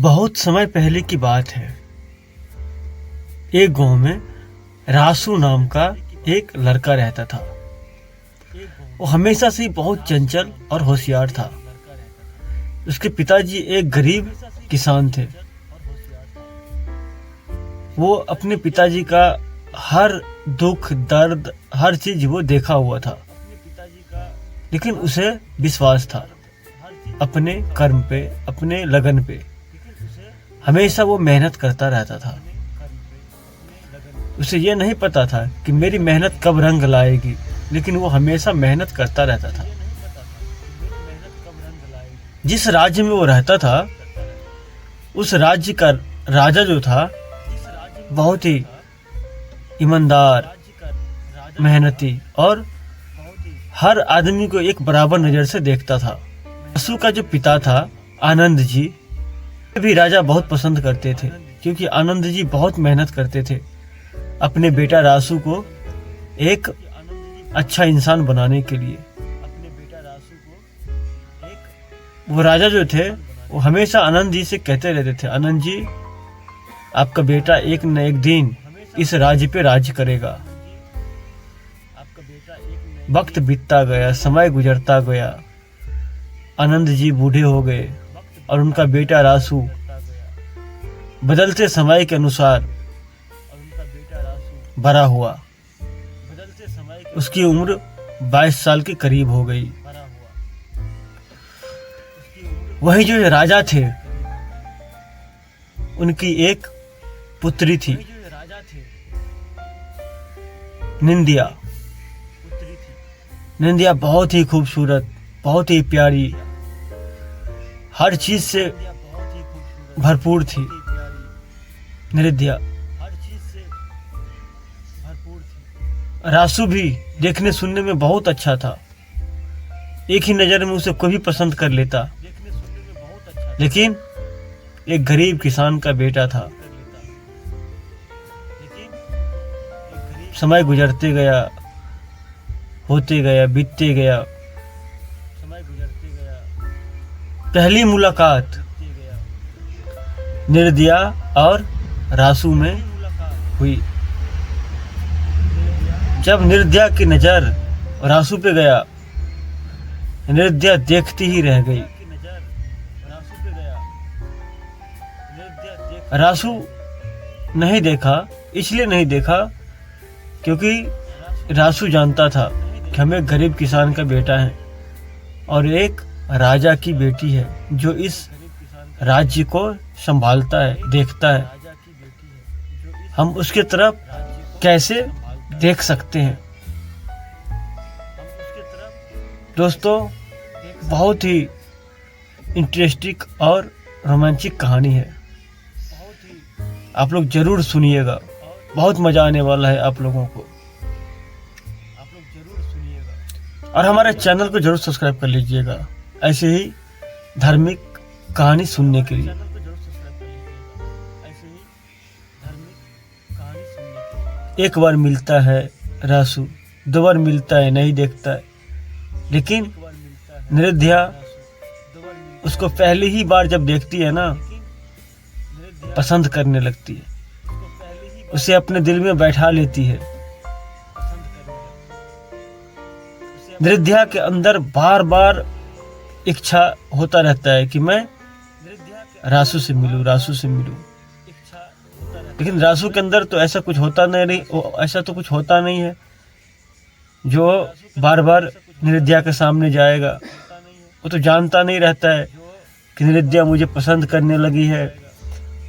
बहुत समय पहले की बात है। एक गांव में रासू नाम का एक लड़का रहता था। वो हमेशा से ही बहुत चंचल और होशियार था। उसके पिताजी एक गरीब किसान थे। वो अपने पिताजी का हर दुख दर्द हर चीज वो देखा हुआ था, लेकिन उसे विश्वास था अपने कर्म पे, अपने लगन पे। हमेशा वो मेहनत करता रहता था। उसे ये नहीं पता था कि मेरी मेहनत कब रंग लाएगी, लेकिन वो हमेशा मेहनत करता रहता था। जिस राज्य में वो रहता था, उस राज्य का राजा जो था बहुत ही ईमानदार, मेहनती और हर आदमी को एक बराबर नजर से देखता था। रासू का जो पिता था आनंद जी भी राजा बहुत पसंद करते थे, क्योंकि आनंद जी बहुत मेहनत करते थे अपने बेटा रासू को एक अच्छा इंसान बनाने के लिए। वो राजा जो थे वो हमेशा आनंद जी से कहते रहते थे, आनंद जी आपका बेटा एक न एक दिन इस राज्य पे राज करेगा। वक्त बीतता गया, समय गुजरता गया, आनंद जी बूढ़े हो गए और उनका बेटा रासू बदलते समय के अनुसार बड़ा हुआ। उसकी उम्र 22 साल के करीब हो गई। वही जो राजा थे, उनकी एक पुत्री थी निंदिया। निंदिया बहुत ही खूबसूरत, बहुत ही प्यारी, हर चीज से भरपूर थी। निंदिया रासू भी देखने सुनने में बहुत अच्छा था। एक ही नजर में उसे कोई भी पसंद कर लेता, लेकिन एक गरीब किसान का बेटा था। समय गुजरते गया, होते गया, बीतते गया। पहली मुलाकात निर्दया और रासू में हुई। जब निर्दया की नजर रासू पे गया, निर्दया देखती ही रह गई। रासू नहीं देखा, इसलिए नहीं देखा क्योंकि रासू जानता था कि हम एक गरीब किसान का बेटा है और एक राजा की बेटी है जो इस राज्य को संभालता है, देखता है। हम उसके तरफ कैसे देख सकते हैं। दोस्तों, बहुत ही इंटरेस्टिंग और रोमांचिक कहानी है। आप लोग जरूर सुनिएगा, बहुत मजा आने वाला है आप लोगों को। और हमारे चैनल को जरूर सब्सक्राइब कर लीजिएगा ऐसे ही धार्मिक कहानी सुनने के लिए। एक बार मिलता है रासू, 2 बार मिलता है नहीं देखता है, लेकिन निंदिया उसको पहली ही बार जब देखती है ना, पसंद करने लगती है, उसे अपने दिल में बैठा लेती है। निंदिया के अंदर बार बार इच्छा होता रहता है कि मैं रासू से मिलूं, रासू से मिलूं, लेकिन रासू के अंदर तो ऐसा कुछ होता नहीं, ऐसा तो कुछ होता नहीं है जो बार बार निंदिया के सामने जाएगा। वो तो जानता नहीं रहता है कि निंदिया मुझे पसंद करने लगी है,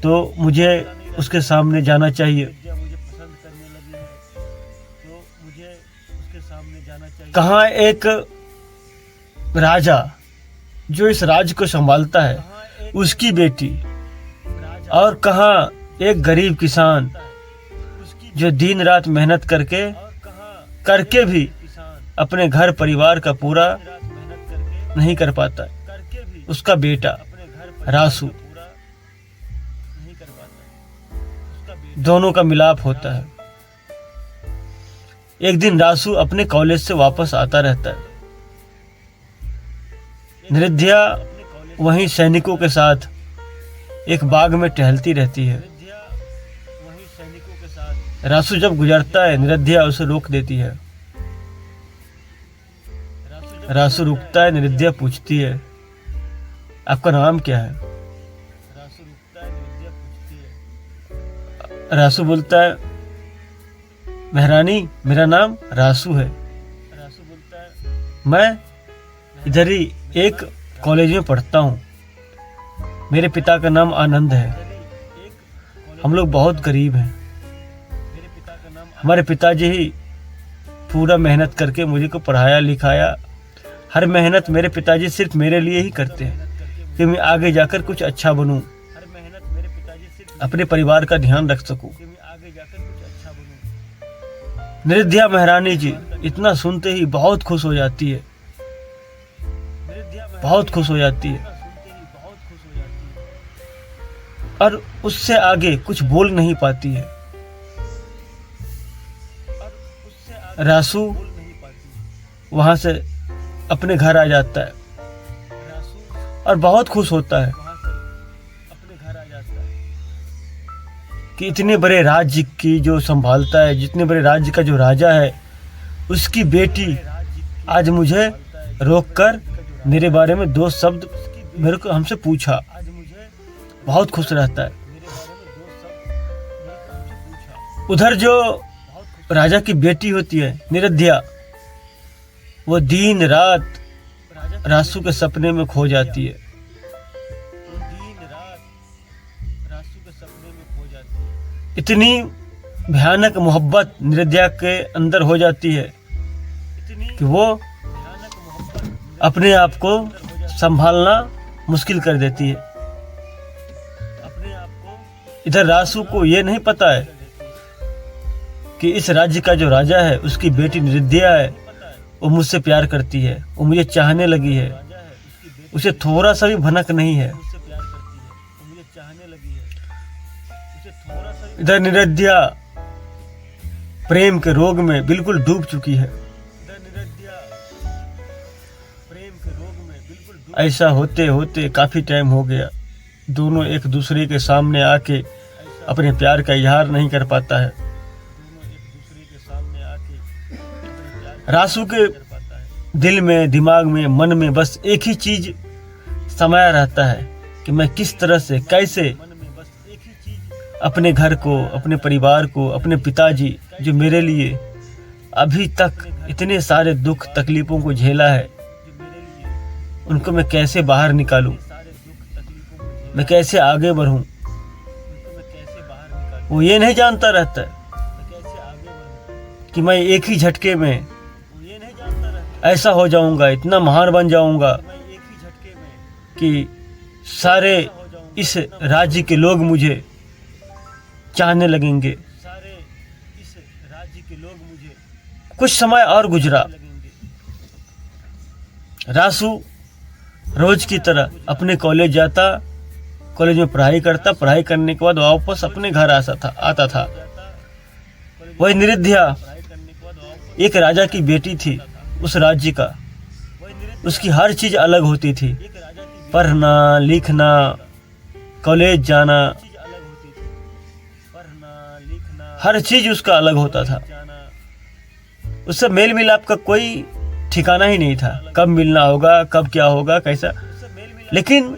तो मुझे उसके सामने जाना चाहिए। कहाँ एक राजा जो इस राज्य को संभालता है, उसकी बेटी, और कहाँ एक गरीब किसान जो दिन रात मेहनत करके भी अपने घर परिवार का पूरा नहीं कर पाता, उसका बेटा रासू। दोनों का मिलाप होता है। एक दिन रासू अपने कॉलेज से वापस आता रहता है। निंदिया वहीं सैनिकों के साथ एक बाग में टहलती रहती है। रासू जब गुजरता है, निरध्या उसे रोक देती है। रासू रुकता है, निरध्या पूछती है, आपका नाम क्या है? रासू बोलता है, महारानी मेरा नाम रासू है। मैं इधर ही एक कॉलेज में पढ़ता हूँ। मेरे पिता का नाम आनंद है। हम लोग बहुत गरीब हैं। हमारे पिताजी ही पूरा मेहनत करके मुझे को पढ़ाया लिखाया। हर मेहनत मेरे पिताजी सिर्फ मेरे लिए ही करते हैं कि मैं आगे जाकर कुछ अच्छा बनूं, अपने परिवार का ध्यान रख सकूं। निरध्या महारानी जी इतना सुनते ही बहुत खुश हो जाती है, बहुत खुश हो जाती है और उससे आगे कुछ बोल नहीं पाती है। रासू वहां से अपने घर आ जाता है और बहुत खुश होता है कि इतने बड़े राज्य की जो संभालता है, जितने बड़े राज्य का जो राजा है, उसकी बेटी आज मुझे रोककर मेरे बारे में 2 शब्द मेरे को हमसे पूछा। बहुत खुश रहता है। उधर जो राजा की बेटी होती है निरध्या, वो दिन रात रासू के सपने में खो जाती है। इतनी भयानक मोहब्बत निरध्या के अंदर हो जाती है कि वो अपने आप को संभालना मुश्किल कर देती है। इधर रासू को ये नहीं पता है कि इस राज्य का जो राजा है, उसकी बेटी निरध्या है, वो मुझसे प्यार करती है, वो मुझे चाहने लगी है। उसे थोड़ा सा भी भनक नहीं है। इधर निरध्या प्रेम के रोग में बिल्कुल डूब चुकी है। ऐसा होते होते काफी टाइम हो गया। दोनों एक दूसरे के सामने आके अपने प्यार का इजहार नहीं कर पाता है। रासू के दिल में, दिमाग में, मन में बस एक ही चीज समाया रहता है कि मैं किस तरह से, कैसे अपने घर को, अपने परिवार को, अपने पिताजी जो मेरे लिए अभी तक इतने सारे दुख तकलीफों को झेला है, उनको मैं कैसे बाहर निकालूं, मैं कैसे आगे बढ़ूं। वो ये नहीं जानता रहता कि मैं एक ही झटके में ऐसा हो जाऊंगा, इतना महान बन जाऊंगा कि सारे इस राज्य के लोग मुझे चाहने लगेंगे। कुछ समय और गुजरा। रासू रोज की तरह अपने कॉलेज जाता, कॉलेज में पढ़ाई करता, पढ़ाई करने के बाद वापस अपने घर आता था। वही निरध्या एक राजा की बेटी थी उस राज्य का। उसकी हर चीज अलग होती थी, पढ़ना, लिखना, कॉलेज जाना, हर चीज उसका अलग होता था। उससे मेल मिलाप का कोई ठिकाना ही नहीं था, कब मिलना होगा, कब क्या होगा, कैसा। लेकिन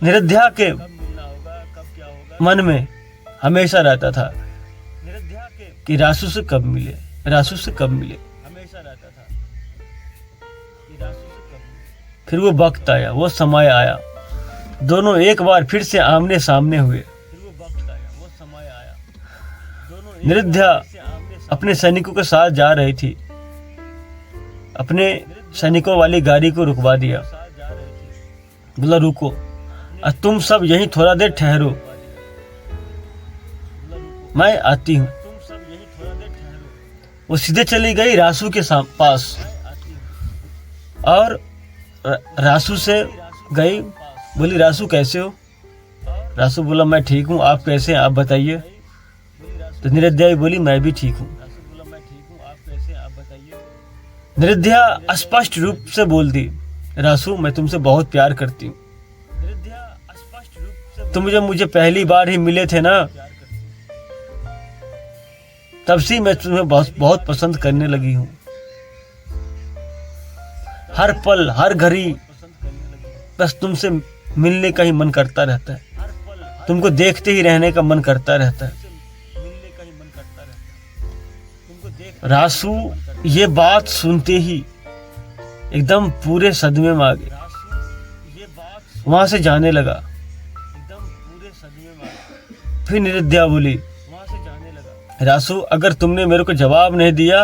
निरध्या के मन में हमेशा रहता था कि रासू से कब मिले, रासू से कब मिले। फिर वो वक्त आया, वो समय आया, दोनों एक बार फिर से आमने सामने हुए। निरध्या अपने सैनिकों के साथ जा रही थी। अपने सैनिकों वाली गाड़ी को रुकवा दिया, बोला रुको, और तुम सब यहीं थोड़ा देर ठहरो, मैं आती हूँ। वो सीधे चली गई रासू के पास और रासू से गई, बोली रासू कैसे हो? रासू बोला मैं ठीक हूँ, आप कैसे हैं, आप बताइए। तो निरध्या बोली मैं भी ठीक हूँ। निरध्या स्पष्ट रूप से बोल दी, रासू मैं तुमसे बहुत प्यार करती हूँ। तुम जब मुझे पहली बार ही मिले थे ना, तब से मैं तुम्हें बहुत बहुत पसंद करने लगी हूँ। हर पल हर घड़ी बस तुमसे मिलने का ही मन करता रहता है, तुमको देखते ही रहने का मन करता रहता है। रासू ये बात सुनते ही एकदम पूरे सदमे में आ गया, वहां से जाने लगा। फिर निरुद्या बोली, रासू अगर तुमने मेरे को जवाब नहीं दिया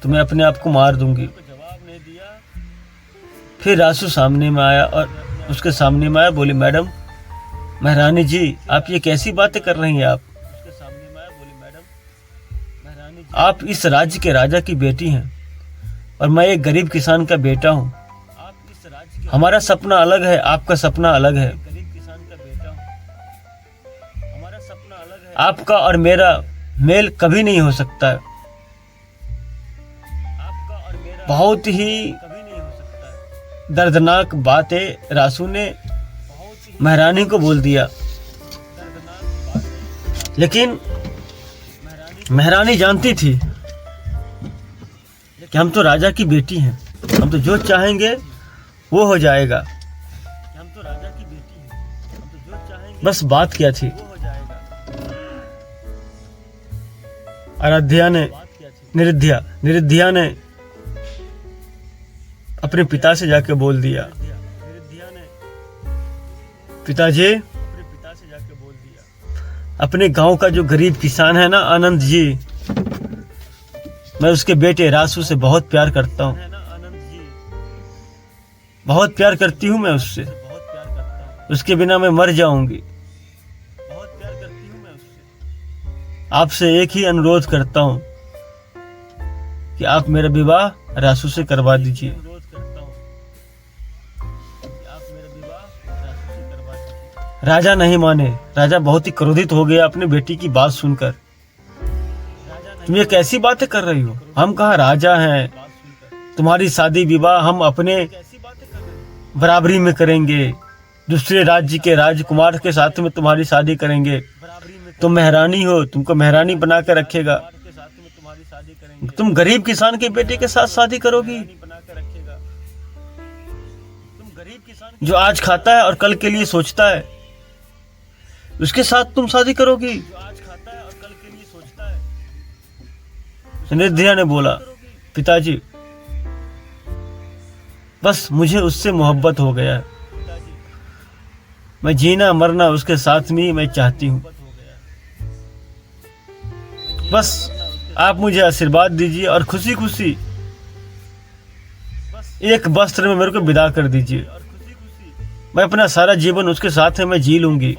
तो मैं अपने आप को मार दूंगी। फिर रासू सामने में आया और उसके सामने में आया, बोली, मैडम, महारानी जी, आप ये कैसी बातें कर रही हैं? आप इस राज्य के राजा की बेटी हैं और मैं एक गरीब किसान का बेटा हूँ। हमारा सपना अलग है, आपका सपना अलग है। आपका और मेरा मेल कभी नहीं हो सकता है। बहुत ही दर्दनाक बातें रासू ने महारानी को बोल दिया, लेकिन महारानी जानती थी कि हम तो राजा की बेटी हैं, हम तो जो चाहेंगे वो हो जाएगा। बस बात क्या थी, आराध्या ने निरुद्या ने अपने पिता से जाके बोल दिया, पिताजी, अपने गांव का जो गरीब किसान है ना आनंद जी, मैं उसके बेटे रासू से बहुत प्यार करता हूँ, बहुत प्यार करती हूँ मैं उससे, उसके बिना मैं मर जाऊंगी। आपसे एक ही अनुरोध करता हूँ कि आप मेरा विवाह रासू से करवा दीजिए। राजा नहीं माने। राजा बहुत ही क्रोधित हो गया अपनी बेटी की बात सुनकर। तुम ये कैसी बातें कर रही हो? हम कहाँ राजा हैं? तुम्हारी शादी विवाह हम अपने बराबरी में करेंगे, दूसरे राज्य के राजकुमार के साथ में तुम्हारी शादी करेंगे। तुम महारानी हो, तुमको महारानी बना कर रखेगा। तुम गरीब किसान के बेटे के साथ शादी करोगी, जो आज खाता है और कल के लिए सोचता है, उसके साथ तुम शादी करोगी? निरुद्या ने बोला, पिताजी, बस मुझे उससे मोहब्बत हो गया है, मैं जीना मरना उसके साथ में ही मैं चाहती हूँ। बस आप मुझे आशीर्वाद दीजिए और खुशी खुशी एक वस्त्र में मेरे को विदा कर दीजिए। मैं अपना सारा जीवन उसके साथ है मैं जी लूंगी,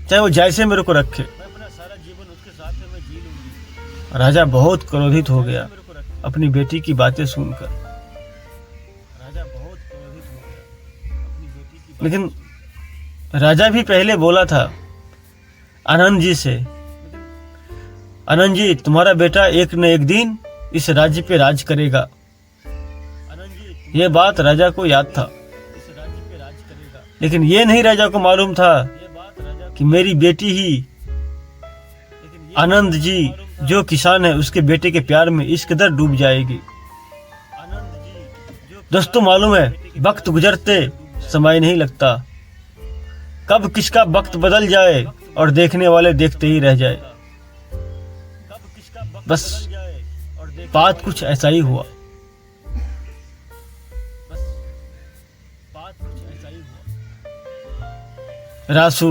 चाहे वो जैसे मेरे को रखे। राजा बहुत क्रोधित हो गया अपनी बेटी की बातें सुनकर। लेकिन राजा भी पहले बोला था आनंद जी से, आनंद जी, तुम्हारा बेटा एक न एक दिन इस राज्य पे राज करेगा। यह बात राजा को याद था, लेकिन ये नहीं राजा को मालूम था कि मेरी बेटी ही आनंद जी जो किसान है उसके बेटे के प्यार में इस कदर डूब जाएगी। दोस्तों, मालूम है वक्त गुजरते समय नहीं लगता, कब किसका वक्त बदल जाए और देखने वाले देखते ही रह जाए। बस बात कुछ ऐसा ही हुआ। रासू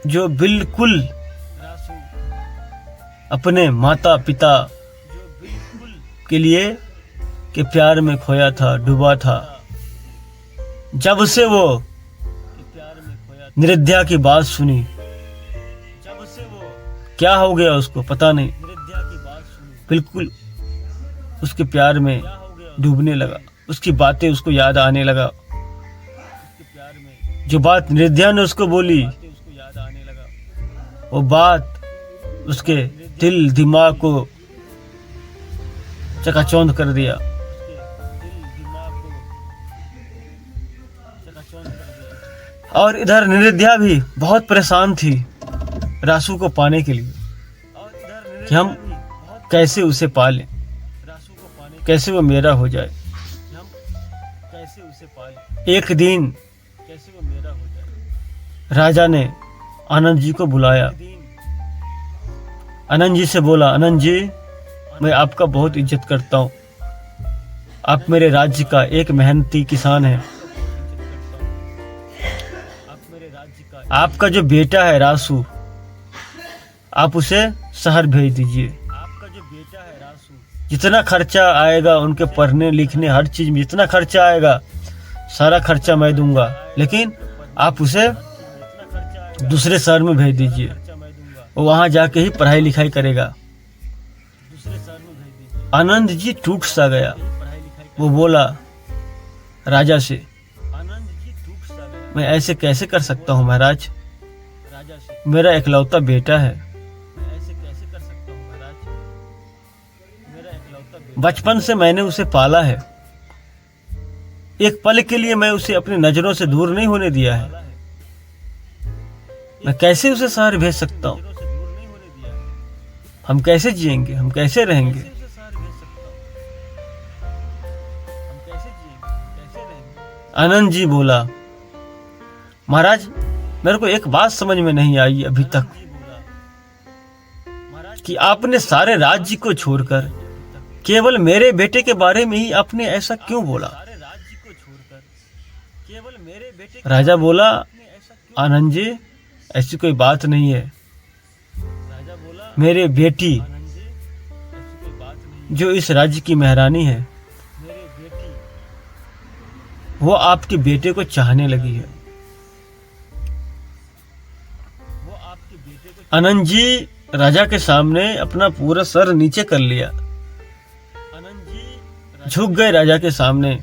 जो बिल्कुल अपने माता पिता के लिए के प्यार में खोया था, डूबा था, जब से वो निरुद्या की बात सुनी, क्या हो गया उसको पता नहीं, बिल्कुल उसके प्यार में डूबने लगा। उसकी बातें उसको याद आने लगा, जो बात निरुद्या ने उसको बोली वो बात उसके दिल दिमाग को चकाचौंध कर दिया। और इधर निरुद्या भी बहुत परेशान थी रासू को पाने के लिए कि हम कैसे उसे पालें, कैसे वो मेरा हो जाए। एक दिन राजा ने आनंद जी को बुलाया। आनंद जी से बोला, आनंद जी, मैं आपका बहुत इज्जत करता हूँ। आप मेरे राज्य का एक मेहनती किसान हैं। आपका जो बेटा है रासू, आप उसे शहर भेज दीजिए। जितना खर्चा आएगा उनके पढ़ने लिखने हर चीज में जितना खर्चा आएगा सारा खर्चा मैं दूंगा, लेकिन आप उसे दूसरे शहर में भेज दीजिए। वो वहां जाके ही पढ़ाई लिखाई करेगा। आनंद जी टूट सा गया। वो बोला राजा से, मैं ऐसे कैसे कर सकता हूँ महाराज, मेरा इकलौता बेटा है। बचपन से मैंने उसे पाला है। एक पल के लिए मैं उसे अपनी नजरों से दूर नहीं होने दिया है। मैं कैसे उसे शहर भेज सकता हूँ? हम कैसे जिएंगे, हम कैसे रहेंगे? आनंद जी बोला, महाराज, मेरे को एक बात समझ में नहीं आई अभी तक कि आपने सारे राज्य को छोड़कर केवल मेरे बेटे के बारे में ही आपने ऐसा क्यों बोला? राजा बोला, आनंद जी, ऐसी कोई बात नहीं है। मेरे बेटी जो इस राज्य की महारानी है, वो आपके बेटे को चाहने लगी है। आनंद जी राजा के सामने अपना पूरा सर नीचे कर लिया, झुक गए राजा के सामने।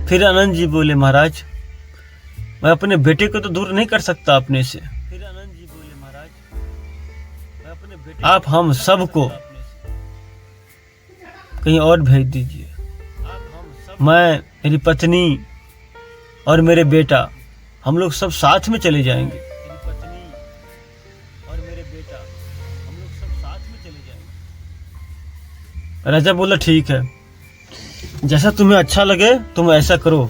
फिर आनंद जी बोले, महाराज, मैं अपने बेटे को तो दूर नहीं कर सकता अपने से। आप हम सबको कहीं और भेज दीजिए। मैं, मेरी पत्नी और मेरे बेटा, हम लोग सब साथ में चले जाएंगे। राजा बोला, ठीक है, जैसा तुम्हें अच्छा लगे तुम ऐसा करो।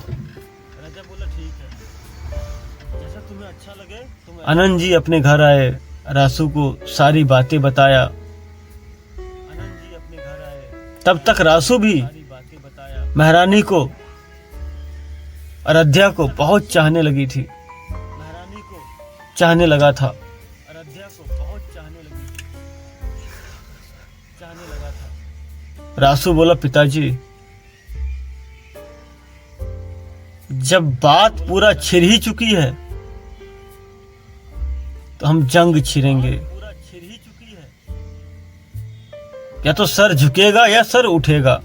आनंद जी अपने घर आए, रासू को सारी बातें बताया। तब तक रासू भी महारानी को, अयोध्या को बहुत चाहने लगी थी, चाहने लगा था। रासू बोला, पिताजी, जब बात पूरा छिड़ ही चुकी है तो हम जंग छिड़ेंगे। या तो सर झुकेगा या सर उठेगा,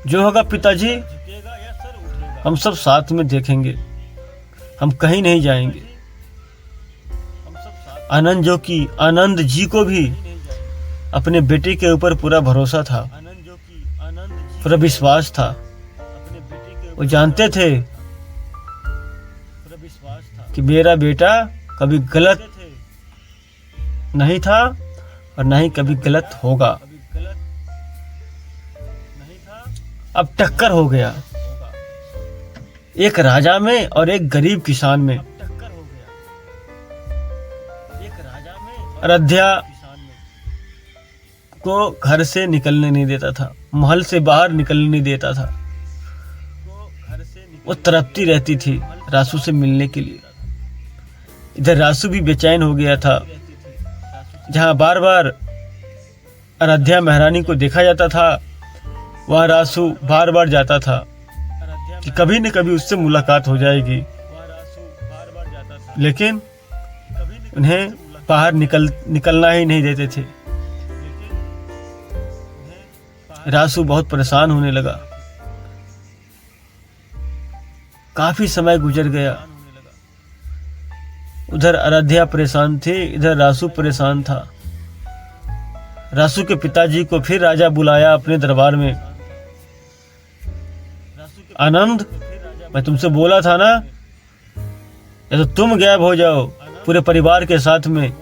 जो होगा पिताजी हम सब साथ में देखेंगे, हम कहीं नहीं जाएंगे। आनंद जी को भी अपने बेटे के ऊपर पूरा भरोसा था, पूरा विश्वास था। वो जानते थे कि मेरा बेटा कभी गलत नहीं था और न ही कभी गलत होगा। अब टक्कर हो गया, एक राजा में और एक गरीब किसान में। अयोध्या को घर से निकलने नहीं देता था, महल से बाहर निकलने नहीं देता था। वो तड़पती रहती थी रासू से मिलने के लिए। इधर रासू भी बेचैन हो गया था। जहां बार बार अयोध्या महारानी को देखा जाता था, वहां रासू बार बार जाता था कि कभी न कभी उससे मुलाकात हो जाएगी, लेकिन उन्हें बाहर निकलना ही नहीं देते थे। रासू बहुत परेशान होने लगा। काफी समय गुजर गया। उधर अयोध्या परेशान थी, इधर रासू परेशान था। रासू के पिताजी को फिर राजा बुलाया अपने दरबार में। आनंद, मैं तुमसे बोला था ना, या तो तुम गायब हो जाओ पूरे परिवार के साथ में,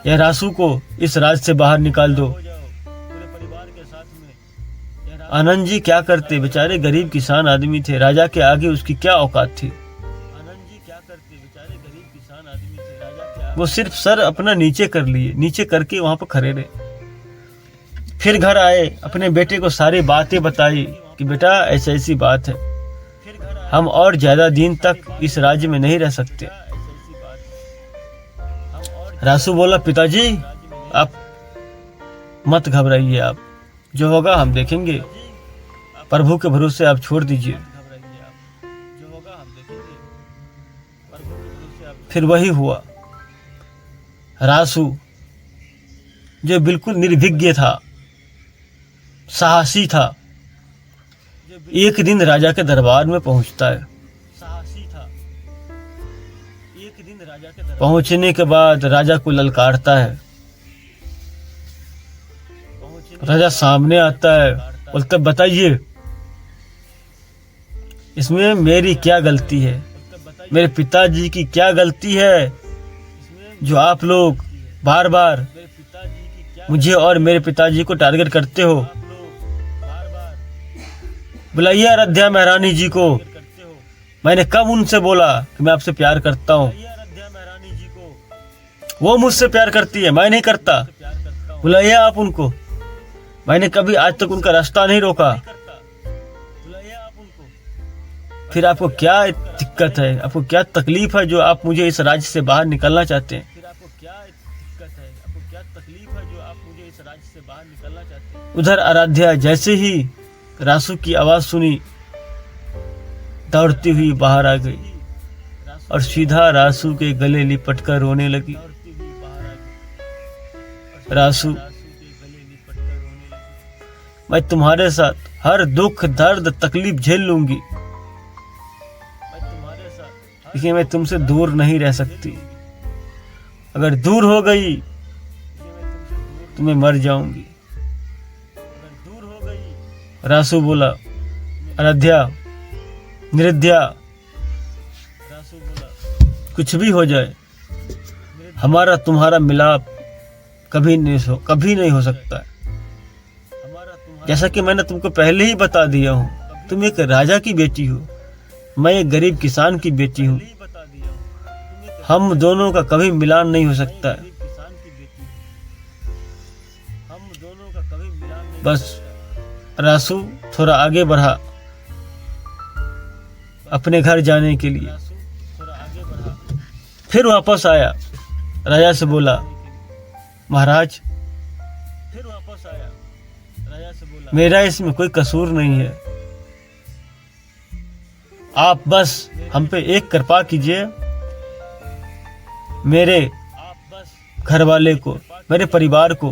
या रासू को इस राज से बाहर निकाल दो। आनंद जी क्या करते, बेचारे गरीब किसान आदमी थे, राजा के आगे उसकी क्या औकात थी। वो सिर्फ सर अपना नीचे कर लिए, नीचे करके वहां पर खड़े रहे। फिर घर आए, अपने बेटे को सारी बातें बताई कि बेटा ऐसी ऐसी बात है, हम और ज्यादा दिन तक इस राज्य में नहीं रह सकते। रासू बोला, पिताजी आप मत घबराइए, आप जो होगा हम देखेंगे, प्रभु के भरोसे आप छोड़ दीजिए। फिर वही हुआ। रासू जो बिल्कुल निर्भीज्ञ था, साहसी था, एक दिन राजा के दरबार में पहुंचता है। पहुंचने के बाद राजा को ललकारता है। राजा सामने आता है, बोलता बताइए इसमें मेरी क्या गलती है, मेरे पिताजी की क्या गलती है जो आप लोग बार बार मुझे और मेरे पिताजी को टारगेट करते हो। बुलाइए आराध्या महारानी जी को। मैंने कब उनसे बोला कि मैं आपसे प्यार करता हूँ? वो मुझसे प्यार करती है, मैं नहीं करता। बुलाइए आप उनको। मैंने कभी आज तक उनका रास्ता नहीं रोका। फिर आपको क्या दिक्कत है, आपको क्या तकलीफ है जो आप मुझे इस राज्य से बाहर निकलना चाहते हैं? उधर आराध्या जैसे ही रासू की आवाज सुनी, दौड़ती हुई बाहर आ गई और सीधा रासू के गले लिपट कर रोने लगी। रासू, मैं तुम्हारे साथ हर दुख दर्द तकलीफ झेल लूंगी, लेकिन मैं तुमसे दूर नहीं रह सकती। अगर दूर हो गई तो मैं मर जाऊंगी। रासू बोला, आराध्या, निरध्या, कुछ भी हो जाए, हमारा तुम्हारा मिलाप कभी नहीं हो सकता। जैसा कि मैंने तुमको पहले ही बता दिया हूँ, तुम एक राजा की बेटी हो, मैं एक गरीब किसान की बेटी हूँ। हम दोनों का कभी मिलान नहीं हो सकता है। बस रासू थोड़ा आगे बढ़ा अपने घर जाने के लिए। फिर वापस आया, राजा से बोला, महाराज मेरा इसमें कोई कसूर नहीं है, आप बस हम पे एक कृपा कीजिए, मेरे घर वाले को, मेरे परिवार को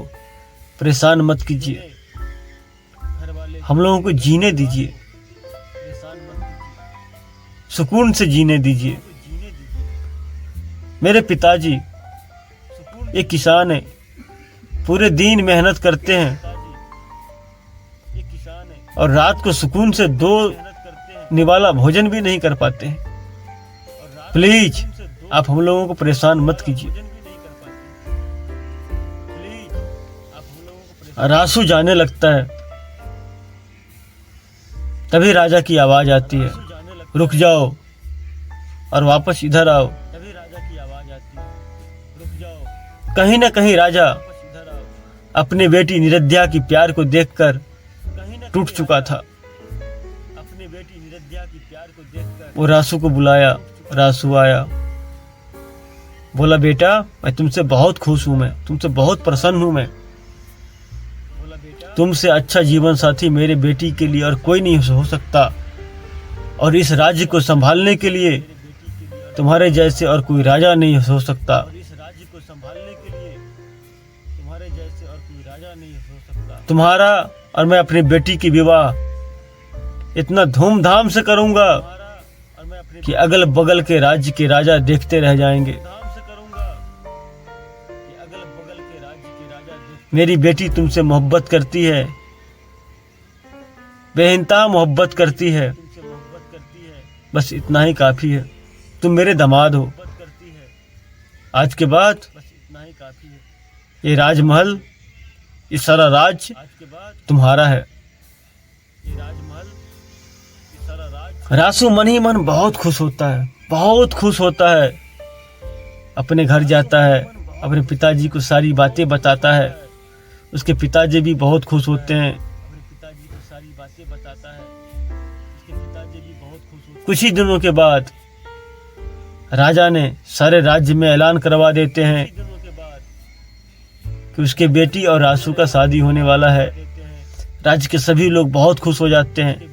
परेशान मत कीजिए, हम लोगों को जीने दीजिए, सुकून से जीने दीजिए। मेरे पिताजी एक किसान है, पूरे दिन मेहनत करते हैं और रात को सुकून से 2 निवाला भोजन भी नहीं कर पाते हैं। प्लीज आप हम लोगों को परेशान मत कीजिए। रासू जाने लगता है, तभी राजा की आवाज आती है, रुक जाओ और वापस इधर आओ। कहीं न कहीं राजा अपने बेटी निरध्या की प्यार को देखकर टूट चुका था। वो रासू को बुलाया, रासू आया, बोला, बेटा मैं तुमसे बहुत खुश हूं, मैं तुमसे बहुत प्रसन्न हूं, मैं तुमसे अच्छा जीवन साथी मेरे बेटी के लिए और कोई नहीं हो सकता, और इस राज्य को संभालने के लिए तुम्हारे जैसे और कोई राजा नहीं हो सकता। तुम्हारा और मैं अपनी बेटी की विवाह इतना धूमधाम से करूंगा कि अगल बगल के राज्य के राजा देखते रह जाएंगे। मेरी बेटी तुमसे मोहब्बत करती है, बेइंतहा मोहब्बत करती है, बस इतना ही काफी है। तुम मेरे दामाद हो, आज के बाद ये राजमहल, ये सारा राज तुम्हारा है। रासू मन ही मन बहुत खुश होता है, बहुत खुश होता है। अपने घर जाता है, अपने पिताजी को सारी बातें बताता है। उसके पिताजी भी बहुत खुश होते हैं। कुछ ही दिनों के बाद राजा ने सारे राज्य में ऐलान करवा देते हैं कि उसके बेटी और रासू का शादी होने वाला है। राज्य के सभी लोग बहुत खुश हो जाते हैं।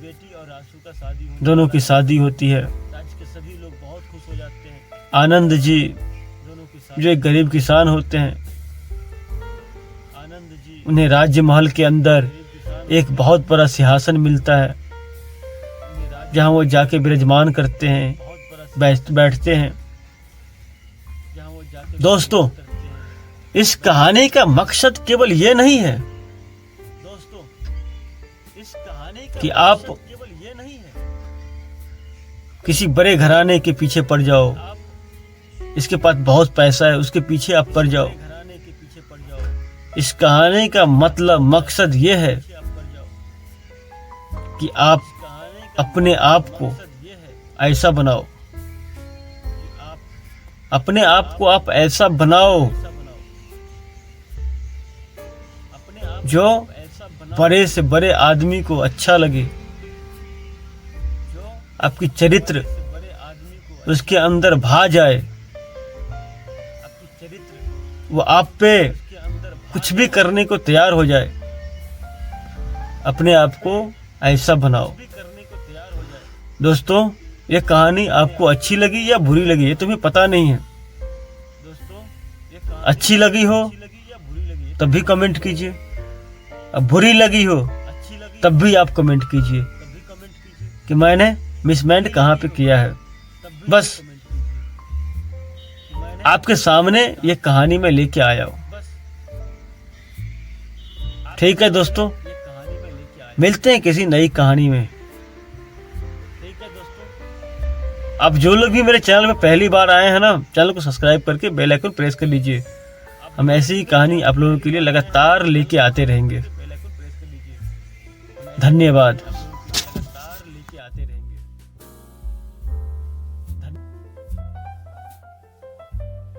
दोनों की शादी होती है। आनंद जी जो एक गरीब किसान होते हैं, उन्हें राज्य महल के अंदर एक बहुत बड़ा सिंहासन मिलता है, जहां वो जाके विराजमान करते हैं, बैठते हैं। दोस्तों, इस कहानी का मकसद केवल ये नहीं है कि आप किसी बड़े घराने के पीछे पड़ जाओ, इसके पास बहुत पैसा है, उसके पीछे आप पड़ जाओ। इस कहानी का मतलब, मकसद ये है कि आप अपने आप को ऐसा बनाओ, अपने आप को आप ऐसा बनाओ जो बड़े से बड़े आदमी को अच्छा लगे। आपकी चरित्र उसके अंदर भा जाए, वो आप पे कुछ भी करने को तैयार हो जाए। अपने आप को ऐसा बनाओ। दोस्तों, ये कहानी आपको अच्छी लगी या बुरी लगी, ये तुम्हें पता नहीं है। अच्छी लगी हो तब भी कमेंट कीजिए, अब बुरी लगी हो तब भी आप कमेंट कीजिए कि मैंने मिसमेंट कहाँ पे किया है। बस आपके सामने ये कहानी में लेके आया हूं। ठीक है दोस्तों, मिलते हैं किसी नई कहानी में। आप जो लोग भी मेरे चैनल में पहली बार आए हैं ना, चैनल को सब्सक्राइब करके बेल आइकन प्रेस कर लीजिए। हम ऐसी ही कहानी आप लोगों के लिए लगातार लेके आते रहेंगे। धन्यवाद।